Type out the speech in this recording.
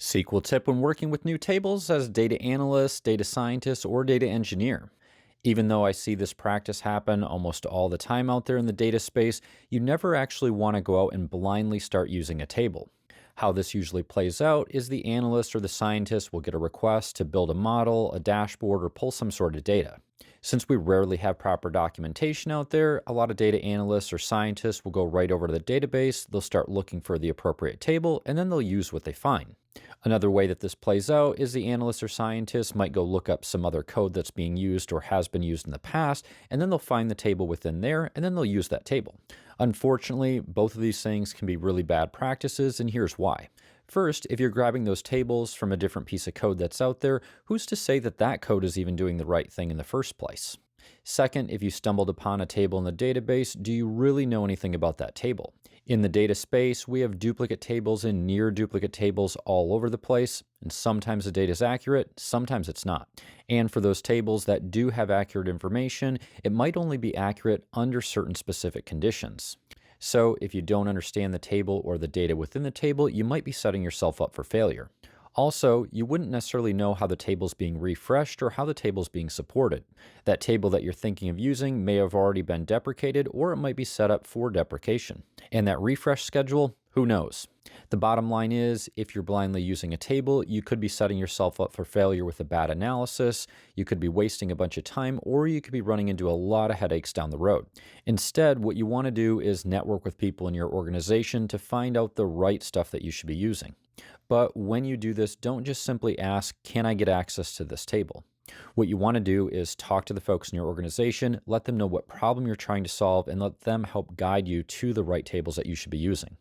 SQL tip when working with new tables as data analyst, data scientist, or data engineer. Even though I see this practice happen almost all the time out there in the data space, you never actually want to go out and blindly start using a table. How this usually plays out is the analyst or the scientist will get a request to build a model, a dashboard, or pull some sort of data. Since we rarely have proper documentation out there, a lot of data analysts or scientists will go right over to the database, they'll start looking for the appropriate table, and then they'll use what they find. Another way that this plays out is the analyst or scientist might go look up some other code that's being used or has been used in the past, and then they'll find the table within there, and then they'll use that table. Unfortunately, both of these things can be really bad practices, and here's why. First, if you're grabbing those tables from a different piece of code that's out there, who's to say that that code is even doing the right thing in the first place? Second, if you stumbled upon a table in the database, do you really know anything about that table? In the data space, we have duplicate tables and near duplicate tables all over the place, and sometimes the data is accurate, sometimes it's not. And for those tables that do have accurate information, it might only be accurate under certain specific conditions. So if you don't understand the table or the data within the table, you might be setting yourself up for failure. Also, you wouldn't necessarily know how the table's being refreshed or how the table's being supported. That table that you're thinking of using may have already been deprecated or it might be set up for deprecation. And that refresh schedule, who knows? The bottom line is, if you're blindly using a table, you could be setting yourself up for failure with a bad analysis, you could be wasting a bunch of time, or you could be running into a lot of headaches down the road. Instead, what you want to do is network with people in your organization to find out the right stuff that you should be using. But when you do this, don't just simply ask, can I get access to this table? What you want to do is talk to the folks in your organization, let them know what problem you're trying to solve, and let them help guide you to the right tables that you should be using.